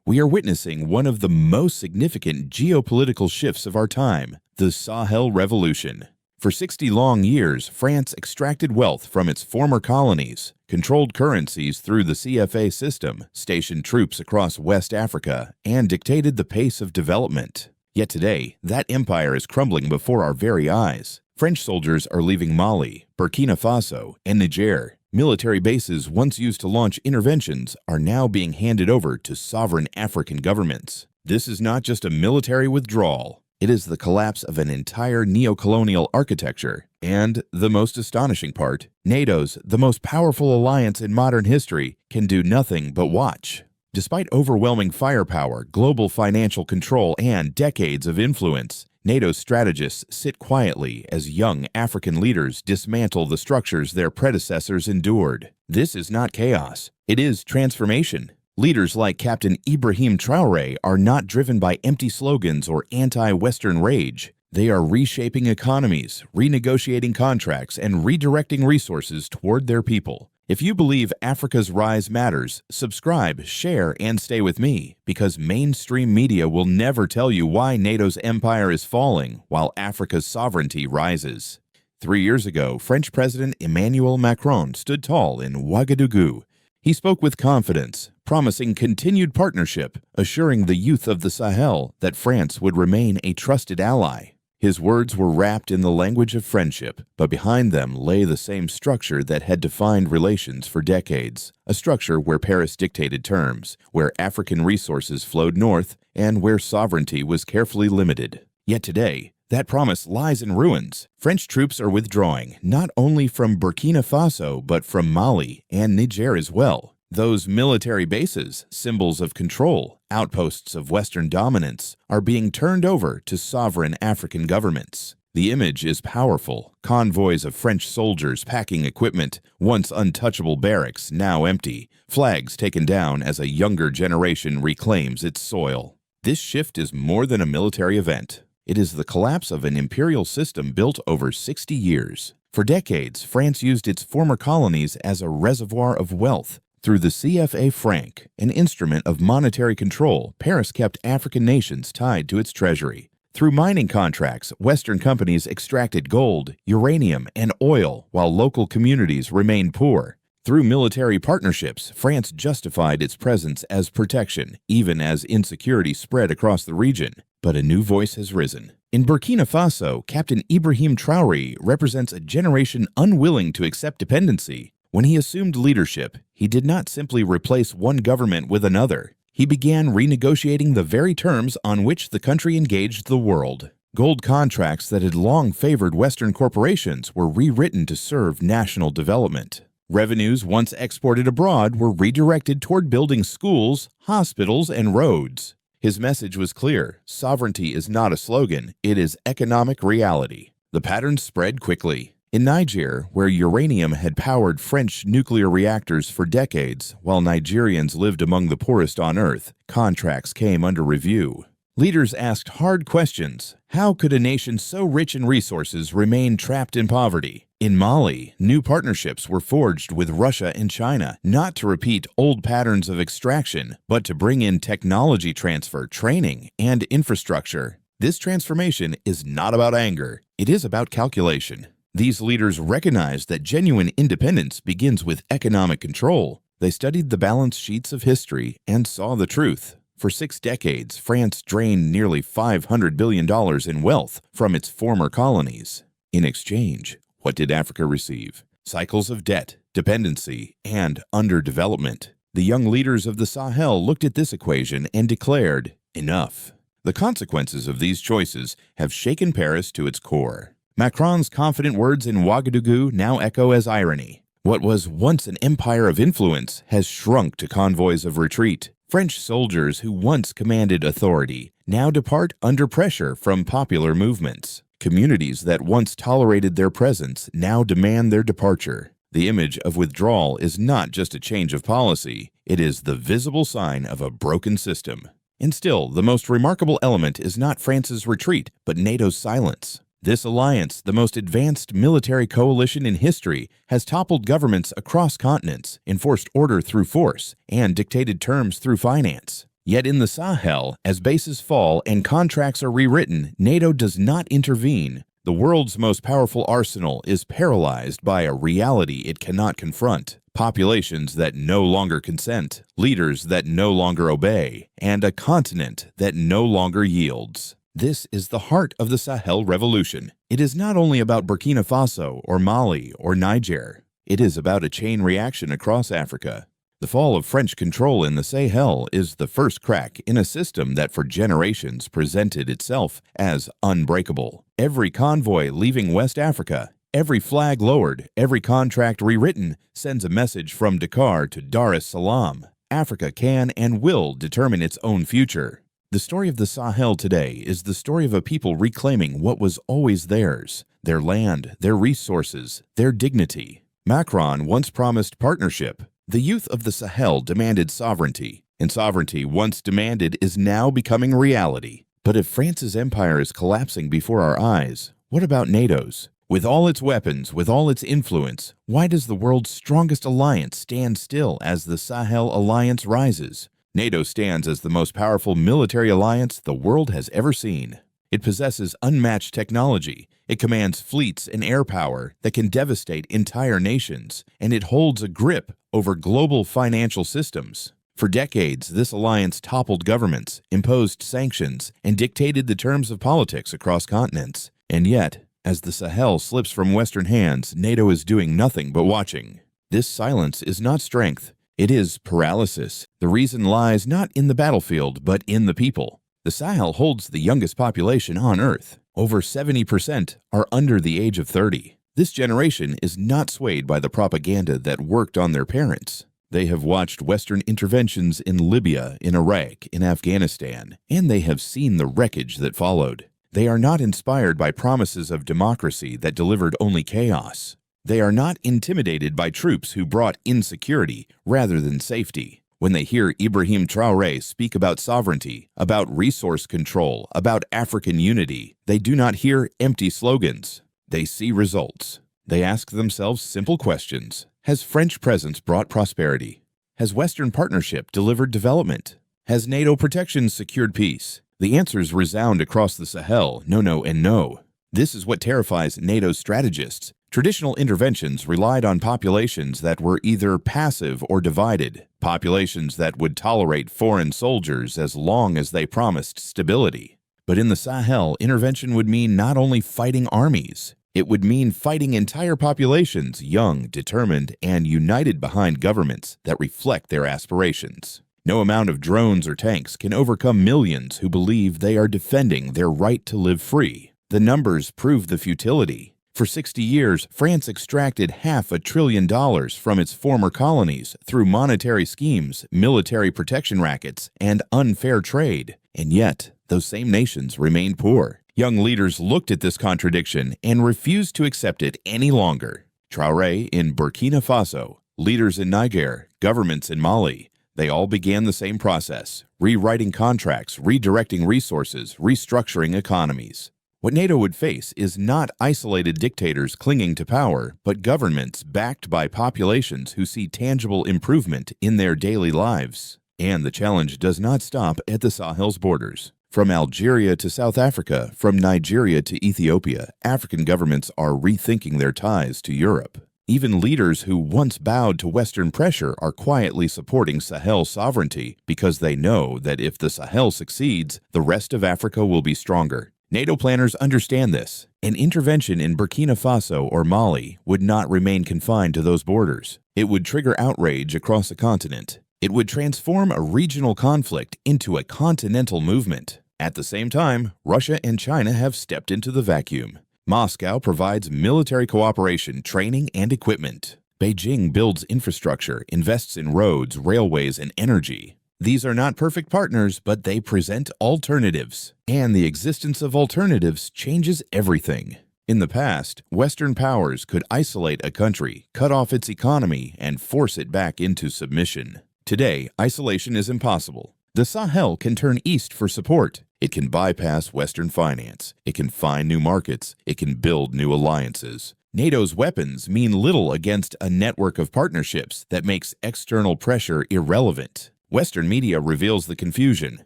We are witnessing one of the most significant geopolitical shifts of our time, the Sahel Revolution. For 60 long years, France extracted wealth from its former colonies, controlled currencies through the CFA system, stationed troops across West Africa, and dictated the pace of development. Yet today, that empire is crumbling before our very eyes. French soldiers are leaving Mali, Burkina Faso, and Niger. Military bases once used to launch interventions are now being handed over to sovereign African governments. This is not just a military withdrawal. It is the collapse of an entire neocolonial architecture. And, the most astonishing part, NATO's, the most powerful alliance in modern history, can do nothing but watch. Despite overwhelming firepower, global financial control, and decades of influence, NATO's strategists sit quietly as young African leaders dismantle the structures their predecessors endured. This is not chaos. It is transformation. Leaders like Captain Ibrahim Traoré are not driven by empty slogans or anti-Western rage. They are reshaping economies, renegotiating contracts, and redirecting resources toward their people. If you believe Africa's rise matters, subscribe, share, and stay with me, because mainstream media will never tell you why NATO's empire is falling while Africa's sovereignty rises. 3 years ago, French President Emmanuel Macron stood tall in Ouagadougou. He spoke with confidence, promising continued partnership, assuring the youth of the Sahel that France would remain a trusted ally. His words were wrapped in the language of friendship, but behind them lay the same structure that had defined relations for decades, a structure where Paris dictated terms, where African resources flowed north, and where sovereignty was carefully limited. Yet today, that promise lies in ruins. French troops are withdrawing, not only from Burkina Faso, but from Mali and Niger as well. Those military bases, symbols of control, outposts of Western dominance, are being turned over to sovereign African governments. The image is powerful. Convoys of French soldiers packing equipment, once untouchable barracks now empty, flags taken down as a younger generation reclaims its soil. This shift is more than a military event. It is the collapse of an imperial system built over 60 years. For decades, France used its former colonies as a reservoir of wealth. Through the CFA franc, an instrument of monetary control, Paris kept African nations tied to its treasury. Through mining contracts, Western companies extracted gold, uranium, and oil, while local communities remained poor. Through military partnerships, France justified its presence as protection, even as insecurity spread across the region. But a new voice has risen. In Burkina Faso, Captain Ibrahim Traoré represents a generation unwilling to accept dependency. When he assumed leadership, he did not simply replace one government with another. He began renegotiating the very terms on which the country engaged the world. Gold contracts that had long favored Western corporations were rewritten to serve national development. Revenues once exported abroad were redirected toward building schools, hospitals, and roads. His message was clear: sovereignty is not a slogan, it is economic reality. The pattern spread quickly. In Niger, where uranium had powered French nuclear reactors for decades, while Nigerians lived among the poorest on earth, contracts came under review. Leaders asked hard questions. How could a nation so rich in resources remain trapped in poverty? In Mali, new partnerships were forged with Russia and China, not to repeat old patterns of extraction, but to bring in technology transfer, training, and infrastructure. This transformation is not about anger. It is about calculation. These leaders recognized that genuine independence begins with economic control. They studied the balance sheets of history and saw the truth. For 6 decades, France drained nearly $500 billion in wealth from its former colonies. In exchange, what did Africa receive? Cycles of debt, dependency, and underdevelopment. The young leaders of the Sahel looked at this equation and declared, enough. The consequences of these choices have shaken Paris to its core. Macron's confident words in Ouagadougou now echo as irony. What was once an empire of influence has shrunk to convoys of retreat. French soldiers who once commanded authority now depart under pressure from popular movements. Communities that once tolerated their presence now demand their departure. The image of withdrawal is not just a change of policy, it is the visible sign of a broken system. And still, the most remarkable element is not France's retreat, but NATO's silence. This alliance, the most advanced military coalition in history, has toppled governments across continents, enforced order through force, and dictated terms through finance. Yet in the Sahel, as bases fall and contracts are rewritten, NATO does not intervene. The world's most powerful arsenal is paralyzed by a reality it cannot confront, populations that no longer consent, leaders that no longer obey, and a continent that no longer yields. This is the heart of the Sahel Revolution. It is not only about Burkina Faso or Mali or Niger. It is about a chain reaction across Africa. The fall of French control in the Sahel is the first crack in a system that for generations presented itself as unbreakable. Every convoy leaving West Africa, every flag lowered, every contract rewritten sends a message from Dakar to Dar es Salaam. Africa can and will determine its own future. The story of the Sahel today is the story of a people reclaiming what was always theirs: their land, their resources, their dignity. Macron once promised partnership. The youth of the Sahel demanded sovereignty, and sovereignty once demanded is now becoming reality. But if France's empire is collapsing before our eyes, what about NATO's? With all its weapons, with all its influence, why does the world's strongest alliance stand still as the Sahel Alliance rises? NATO stands as the most powerful military alliance the world has ever seen. It possesses unmatched technology, it commands fleets and air power that can devastate entire nations, and it holds a grip over global financial systems. For decades, this alliance toppled governments, imposed sanctions, and dictated the terms of politics across continents. And yet, as the Sahel slips from Western hands, NATO is doing nothing but watching. This silence is not strength, it is paralysis. The reason lies not in the battlefield, but in the people. The Sahel holds the youngest population on Earth. Over 70% are under the age of 30. This generation is not swayed by the propaganda that worked on their parents. They have watched Western interventions in Libya, in Iraq, in Afghanistan, and they have seen the wreckage that followed. They are not inspired by promises of democracy that delivered only chaos. They are not intimidated by troops who brought insecurity rather than safety. When they hear Ibrahim Traoré speak about sovereignty, about resource control, about African unity, they do not hear empty slogans. They see results. They ask themselves simple questions. Has French presence brought prosperity? Has Western partnership delivered development? Has NATO protection secured peace? The answers resound across the Sahel: no, no, and no. This is what terrifies NATO's strategists. Traditional interventions relied on populations that were either passive or divided, populations that would tolerate foreign soldiers as long as they promised stability. But in the Sahel, intervention would mean not only fighting armies, it would mean fighting entire populations, young, determined, and united behind governments that reflect their aspirations. No amount of drones or tanks can overcome millions who believe they are defending their right to live free. The numbers prove the futility. For 60 years, France extracted $500 billion from its former colonies through monetary schemes, military protection rackets, and unfair trade. And yet, those same nations remained poor. Young leaders looked at this contradiction and refused to accept it any longer. Traoré in Burkina Faso, leaders in Niger, governments in Mali, they all began the same process: rewriting contracts, redirecting resources, restructuring economies. What NATO would face is not isolated dictators clinging to power, but governments backed by populations who see tangible improvement in their daily lives. And the challenge does not stop at the Sahel's borders. From Algeria to South Africa, from Nigeria to Ethiopia, African governments are rethinking their ties to Europe. Even leaders who once bowed to Western pressure are quietly supporting Sahel sovereignty because they know that if the Sahel succeeds, the rest of Africa will be stronger. NATO planners understand this. An intervention in Burkina Faso or Mali would not remain confined to those borders. It would trigger outrage across a continent. It would transform a regional conflict into a continental movement. At the same time, Russia and China have stepped into the vacuum. Moscow provides military cooperation, training, and equipment. Beijing builds infrastructure, invests in roads, railways, and energy. These are not perfect partners, but they present alternatives. And the existence of alternatives changes everything. In the past, Western powers could isolate a country, cut off its economy, and force it back into submission. Today, isolation is impossible. The Sahel can turn east for support. It can bypass Western finance. It can find new markets. It can build new alliances. NATO's weapons mean little against a network of partnerships that makes external pressure irrelevant. Western media reveals the confusion.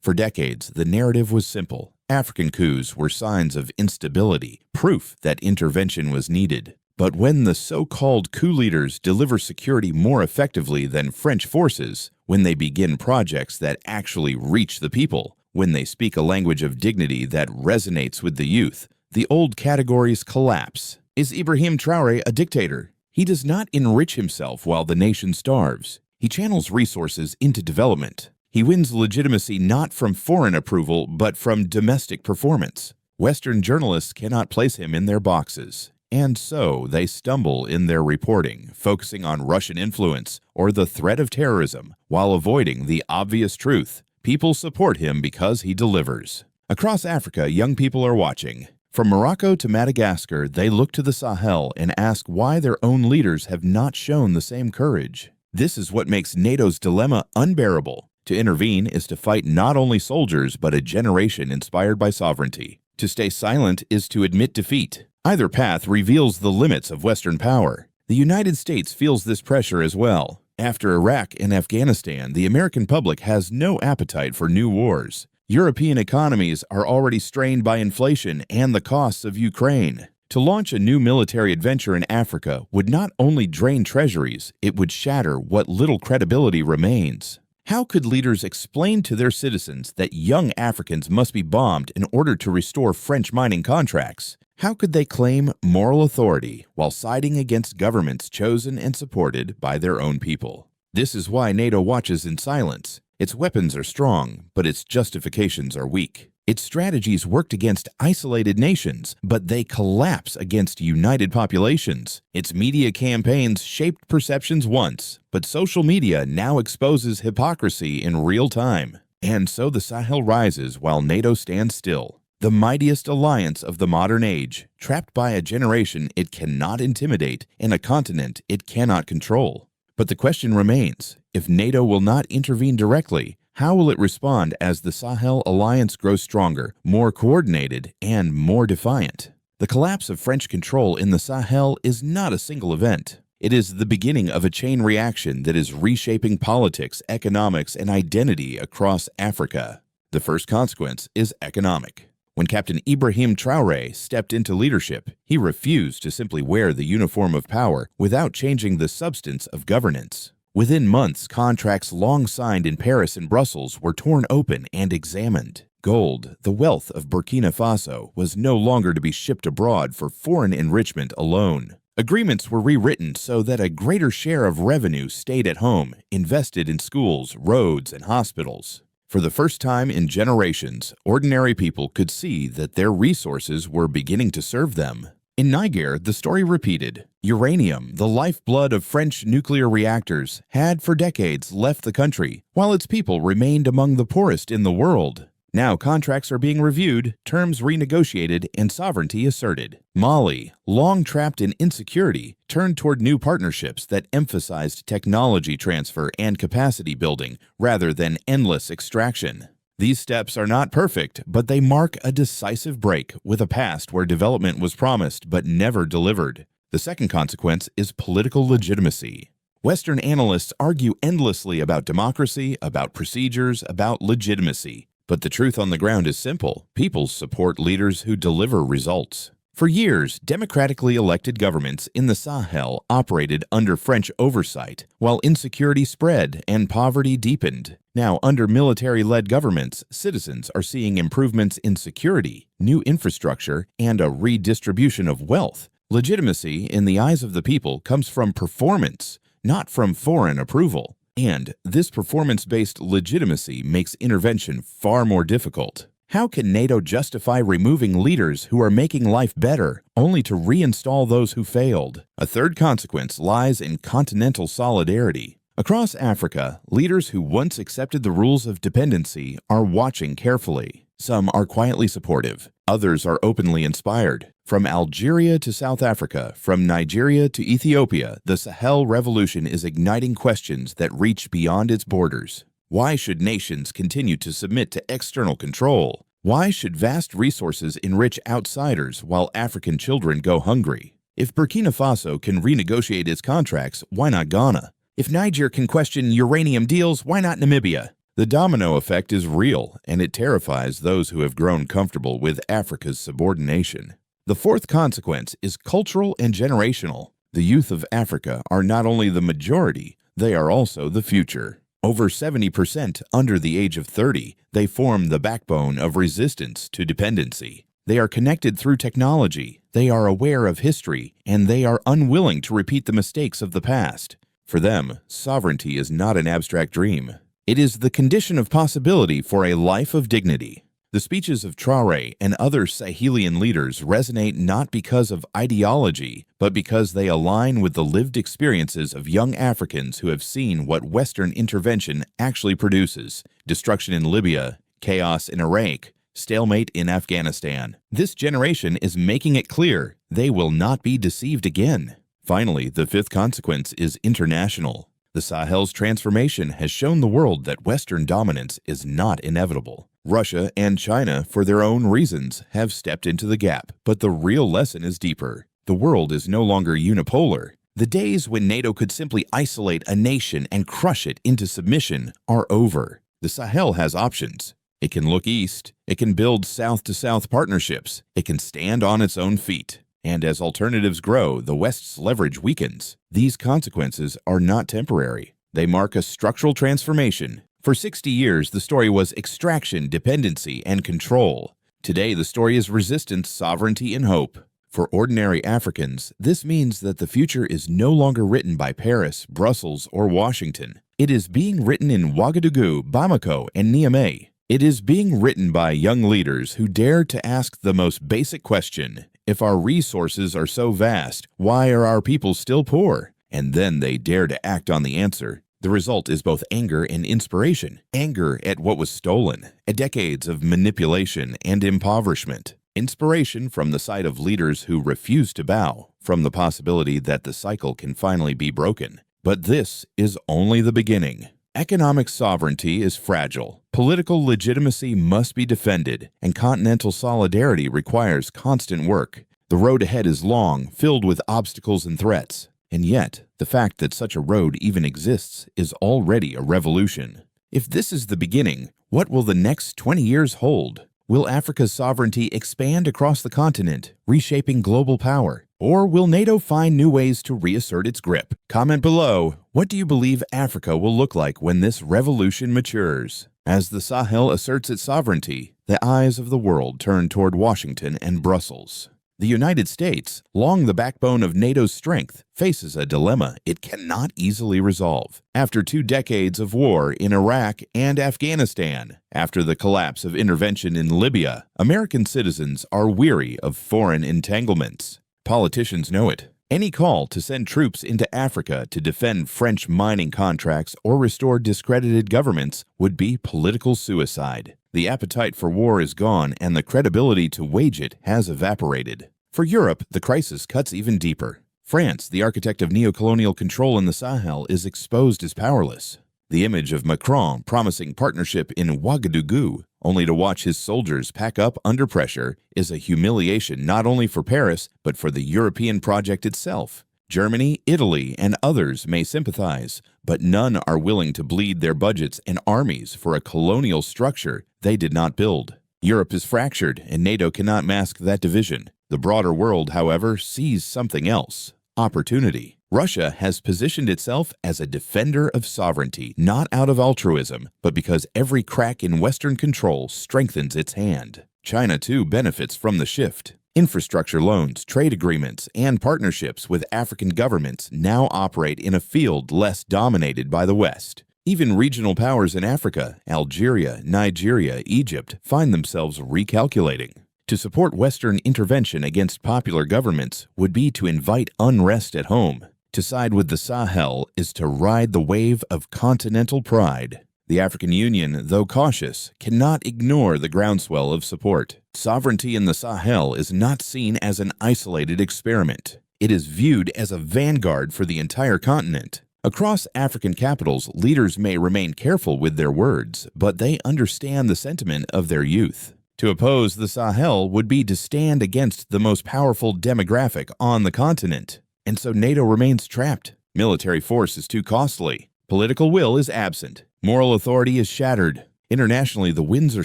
For decades, the narrative was simple. African coups were signs of instability, proof that intervention was needed. But when the so-called coup leaders deliver security more effectively than French forces, when they begin projects that actually reach the people, when they speak a language of dignity that resonates with the youth, the old categories collapse. Is Ibrahim Traoré a dictator? He does not enrich himself while the nation starves. He channels resources into development. He wins legitimacy not from foreign approval, but from domestic performance. Western journalists cannot place him in their boxes. And so they stumble in their reporting, focusing on Russian influence or the threat of terrorism, while avoiding the obvious truth. People support him because he delivers. Across Africa, young people are watching. From Morocco to Madagascar, they look to the Sahel and ask why their own leaders have not shown the same courage. This is what makes NATO's dilemma unbearable. To intervene is to fight not only soldiers, but a generation inspired by sovereignty. To stay silent is to admit defeat. Either path reveals the limits of Western power. The United States feels this pressure as well. After Iraq and Afghanistan, the American public has no appetite for new wars. European economies are already strained by inflation and the costs of Ukraine. To launch a new military adventure in Africa would not only drain treasuries, it would shatter what little credibility remains. How could leaders explain to their citizens that young Africans must be bombed in order to restore French mining contracts? How could they claim moral authority while siding against governments chosen and supported by their own people? This is why NATO watches in silence. Its weapons are strong, but its justifications are weak. Its strategies worked against isolated nations, but they collapse against united populations. Its media campaigns shaped perceptions once, but social media now exposes hypocrisy in real time. And so the Sahel rises while NATO stands still. The mightiest alliance of the modern age, trapped by a generation it cannot intimidate and a continent it cannot control. But the question remains, if NATO will not intervene directly, how will it respond as the Sahel Alliance grows stronger, more coordinated, and more defiant? The collapse of French control in the Sahel is not a single event. It is the beginning of a chain reaction that is reshaping politics, economics, and identity across Africa. The first consequence is economic. When Captain Ibrahim Traoré stepped into leadership, he refused to simply wear the uniform of power without changing the substance of governance. Within months, contracts long signed in Paris and Brussels were torn open and examined. Gold, the wealth of Burkina Faso, was no longer to be shipped abroad for foreign enrichment alone. Agreements were rewritten so that a greater share of revenue stayed at home, invested in schools, roads, and hospitals. For the first time in generations, ordinary people could see that their resources were beginning to serve them. In Niger, the story repeated. Uranium, the lifeblood of French nuclear reactors, had for decades left the country, while its people remained among the poorest in the world. Now contracts are being reviewed, terms renegotiated, and sovereignty asserted. Mali, long trapped in insecurity, turned toward new partnerships that emphasized technology transfer and capacity building rather than endless extraction. These steps are not perfect, but they mark a decisive break with a past where development was promised but never delivered. The second consequence is political legitimacy. Western analysts argue endlessly about democracy, about procedures, about legitimacy. But the truth on the ground is simple. People support leaders who deliver results. For years, democratically elected governments in the Sahel operated under French oversight, while insecurity spread and poverty deepened. Now, under military-led governments, citizens are seeing improvements in security, new infrastructure, and a redistribution of wealth. Legitimacy, in the eyes of the people, comes from performance, not from foreign approval. And this performance-based legitimacy makes intervention far more difficult. How can NATO justify removing leaders who are making life better, only to reinstall those who failed? A third consequence lies in continental solidarity. Across Africa, leaders who once accepted the rules of dependency are watching carefully. Some are quietly supportive. Others are openly inspired. From Algeria to South Africa, from Nigeria to Ethiopia, the Sahel Revolution is igniting questions that reach beyond its borders. Why should nations continue to submit to external control? Why should vast resources enrich outsiders while African children go hungry? If Burkina Faso can renegotiate its contracts, why not Ghana? If Niger can question uranium deals, why not Namibia? The domino effect is real, and it terrifies those who have grown comfortable with Africa's subordination. The fourth consequence is cultural and generational. The youth of Africa are not only the majority, they are also the future. Over 70% under the age of 30, they form the backbone of resistance to dependency. They are connected through technology, they are aware of history, and they are unwilling to repeat the mistakes of the past. For them, sovereignty is not an abstract dream. It is the condition of possibility for a life of dignity. The speeches of Traoré and other Sahelian leaders resonate not because of ideology, but because they align with the lived experiences of young Africans who have seen what Western intervention actually produces: destruction in Libya, chaos in Iraq, stalemate in Afghanistan. This generation is making it clear they will not be deceived again. Finally, the fifth consequence is international. The Sahel's transformation has shown the world that Western dominance is not inevitable. Russia and China, for their own reasons, have stepped into the gap, but the real lesson is deeper. The world is no longer unipolar. The days when NATO could simply isolate a nation and crush it into submission are over. The Sahel has options. It can look east, it can build south-to-south partnerships, it can stand on its own feet. And as alternatives grow, the West's leverage weakens. These consequences are not temporary. They mark a structural transformation. For 60 years, the story was extraction, dependency, and control. Today, the story is resistance, sovereignty, and hope. For ordinary Africans, this means that the future is no longer written by Paris, Brussels, or Washington. It is being written in Ouagadougou, Bamako, and Niamey. It is being written by young leaders who dare to ask the most basic question: if our resources are so vast, why are our people still poor? And then they dare to act on the answer. The result is both anger and inspiration. Anger at what was stolen, at decades of manipulation and impoverishment. Inspiration from the sight of leaders who refuse to bow, from the possibility that the cycle can finally be broken. But this is only the beginning. Economic sovereignty is fragile. Political legitimacy must be defended, and continental solidarity requires constant work. The road ahead is long, filled with obstacles and threats. And yet, the fact that such a road even exists is already a revolution. If this is the beginning, what will the next 20 years hold? Will Africa's sovereignty expand across the continent, reshaping global power? Or will NATO find new ways to reassert its grip? Comment below, what do you believe Africa will look like when this revolution matures? As the Sahel asserts its sovereignty, the eyes of the world turn toward Washington and Brussels. The United States, long the backbone of NATO's strength, faces a dilemma it cannot easily resolve. After 2 decades of war in Iraq and Afghanistan, after the collapse of intervention in Libya, American citizens are weary of foreign entanglements. Politicians know it. Any call to send troops into Africa to defend French mining contracts or restore discredited governments would be political suicide. The appetite for war is gone, and the credibility to wage it has evaporated. For Europe, the crisis cuts even deeper. France, the architect of neocolonial control in the Sahel, is exposed as powerless. The image of Macron promising partnership in Ouagadougou, only to watch his soldiers pack up under pressure, is a humiliation not only for Paris, but for the European project itself. Germany, Italy, and others may sympathize, but none are willing to bleed their budgets and armies for a colonial structure they did not build. Europe is fractured, and NATO cannot mask that division. The broader world, however, sees something else: opportunity. Russia has positioned itself as a defender of sovereignty, not out of altruism, but because every crack in Western control strengthens its hand. China, too, benefits from the shift. Infrastructure loans, trade agreements, and partnerships with African governments now operate in a field less dominated by the West. Even regional powers in Africa, Algeria, Nigeria, Egypt, find themselves recalculating. To support Western intervention against popular governments would be to invite unrest at home. To side with the Sahel is to ride the wave of continental pride. The African Union, though cautious, cannot ignore the groundswell of support. Sovereignty in the Sahel is not seen as an isolated experiment. It is viewed as a vanguard for the entire continent. Across African capitals, leaders may remain careful with their words, but they understand the sentiment of their youth. To oppose the Sahel would be to stand against the most powerful demographic on the continent. And so NATO remains trapped. Military force is too costly. Political will is absent. Moral authority is shattered. Internationally, the winds are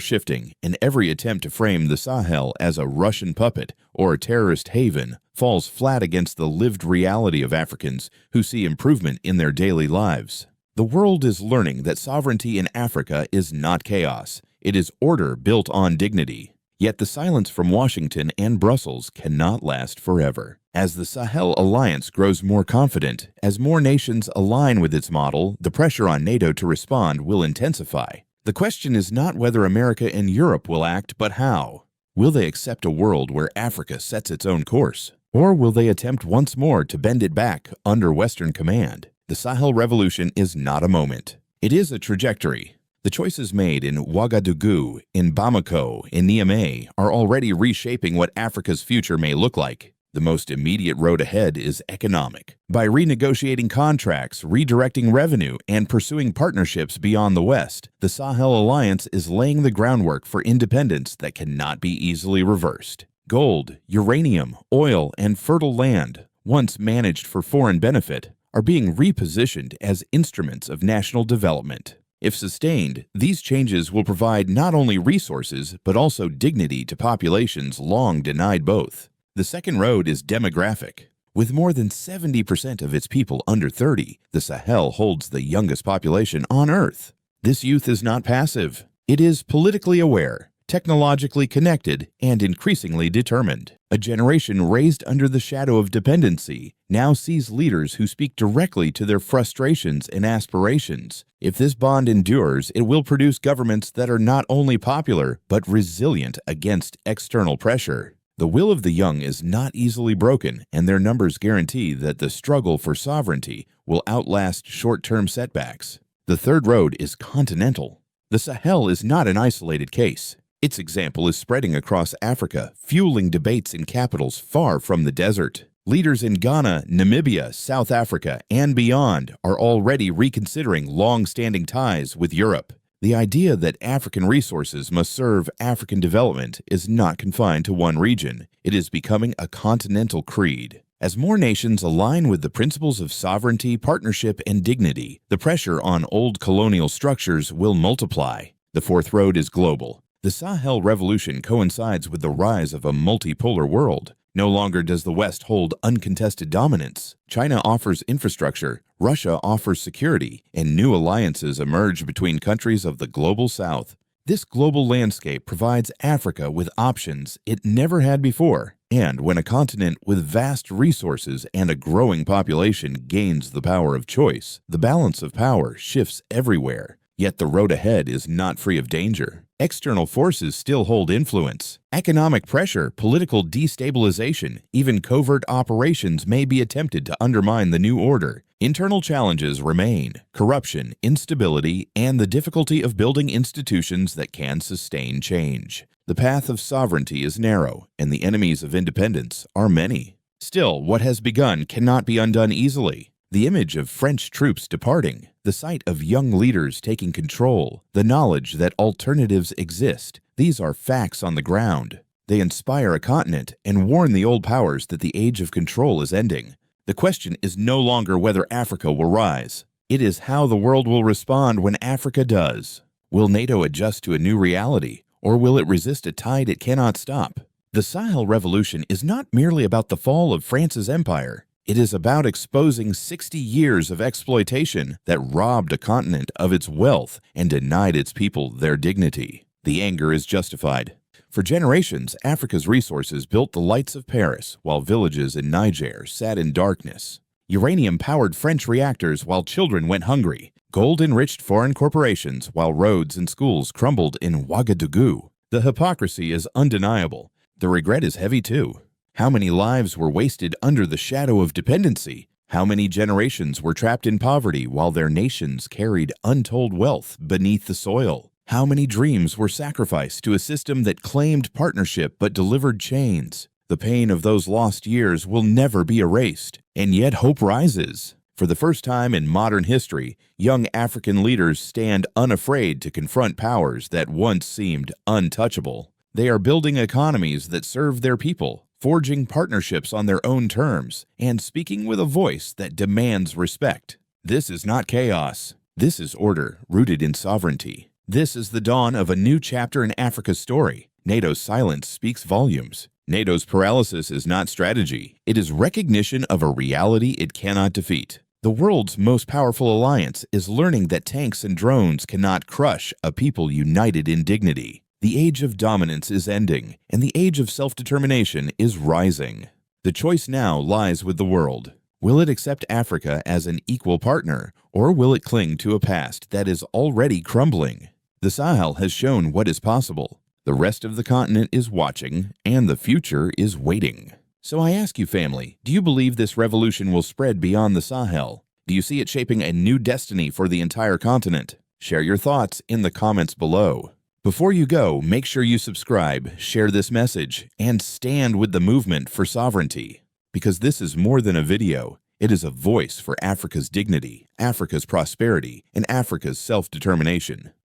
shifting, and every attempt to frame the Sahel as a Russian puppet or a terrorist haven falls flat against the lived reality of Africans who see improvement in their daily lives. The world is learning that sovereignty in Africa is not chaos. It is order built on dignity. Yet the silence from Washington and Brussels cannot last forever. As the Sahel Alliance grows more confident, as more nations align with its model, the pressure on NATO to respond will intensify. The question is not whether America and Europe will act, but how. Will they accept a world where Africa sets its own course? Or will they attempt once more to bend it back under Western command? The Sahel Revolution is not a moment. It is a trajectory. The choices made in Ouagadougou, in Bamako, in Niamey are already reshaping what Africa's future may look like. The most immediate road ahead is economic. By renegotiating contracts, redirecting revenue, and pursuing partnerships beyond the West, the Sahel Alliance is laying the groundwork for independence that cannot be easily reversed. Gold, uranium, oil, and fertile land, once managed for foreign benefit, are being repositioned as instruments of national development. If sustained, these changes will provide not only resources but also dignity to populations long denied both. The second road is demographic. With more than 70% of its people under 30, the Sahel holds the youngest population on Earth. This youth is not passive. It is politically aware, technologically connected, and increasingly determined. A generation raised under the shadow of dependency now sees leaders who speak directly to their frustrations and aspirations. If this bond endures, it will produce governments that are not only popular, but resilient against external pressure. The will of the young is not easily broken, and their numbers guarantee that the struggle for sovereignty will outlast short-term setbacks. The third road is continental. The Sahel is not an isolated case. Its example is spreading across Africa, fueling debates in capitals far from the desert. Leaders in Ghana, Namibia, South Africa, and beyond are already reconsidering long-standing ties with Europe. The idea that African resources must serve African development is not confined to one region. It is becoming a continental creed. As more nations align with the principles of sovereignty, partnership, and dignity, the pressure on old colonial structures will multiply. The fourth road is global. The Sahel Revolution coincides with the rise of a multipolar world. No longer does the West hold uncontested dominance. China offers infrastructure, Russia offers security, and new alliances emerge between countries of the global South. This global landscape provides Africa with options it never had before. And when a continent with vast resources and a growing population gains the power of choice, the balance of power shifts everywhere. Yet the road ahead is not free of danger. External forces still hold influence. Economic pressure, political destabilization, even covert operations may be attempted to undermine the new order. Internal challenges remain: corruption, instability, and the difficulty of building institutions that can sustain change. The path of sovereignty is narrow, and the enemies of independence are many. Still, what has begun cannot be undone easily. The image of French troops departing, the sight of young leaders taking control, the knowledge that alternatives exist, these are facts on the ground. They inspire a continent and warn the old powers that the age of control is ending. The question is no longer whether Africa will rise. It is how the world will respond when Africa does. Will NATO adjust to a new reality, or will it resist a tide it cannot stop? The Sahel Revolution is not merely about the fall of France's empire. It is about exposing 60 years of exploitation that robbed a continent of its wealth and denied its people their dignity. The anger is justified. For generations, Africa's resources built the lights of Paris, while villages in Niger sat in darkness. Uranium powered French reactors while children went hungry. Gold enriched foreign corporations while roads and schools crumbled in Ouagadougou. The hypocrisy is undeniable. The regret is heavy too. How many lives were wasted under the shadow of dependency? How many generations were trapped in poverty while their nations carried untold wealth beneath the soil? How many dreams were sacrificed to a system that claimed partnership but delivered chains? The pain of those lost years will never be erased, and yet hope rises. For the first time in modern history, young African leaders stand unafraid to confront powers that once seemed untouchable. They are building economies that serve their people, forging partnerships on their own terms, and speaking with a voice that demands respect. This is not chaos. This is order rooted in sovereignty. This is the dawn of a new chapter in Africa's story. NATO's silence speaks volumes. NATO's paralysis is not strategy. It is recognition of a reality it cannot defeat. The world's most powerful alliance is learning that tanks and drones cannot crush a people united in dignity. The age of dominance is ending, and the age of self-determination is rising. The choice now lies with the world. Will it accept Africa as an equal partner, or will it cling to a past that is already crumbling? The Sahel has shown what is possible. The rest of the continent is watching, and the future is waiting. So I ask you, family, do you believe this revolution will spread beyond the Sahel? Do you see it shaping a new destiny for the entire continent? Share your thoughts in the comments below. Before you go, make sure you subscribe, share this message, and stand with the movement for sovereignty. Because this is more than a video, it is a voice for Africa's dignity, Africa's prosperity, and Africa's self-determination.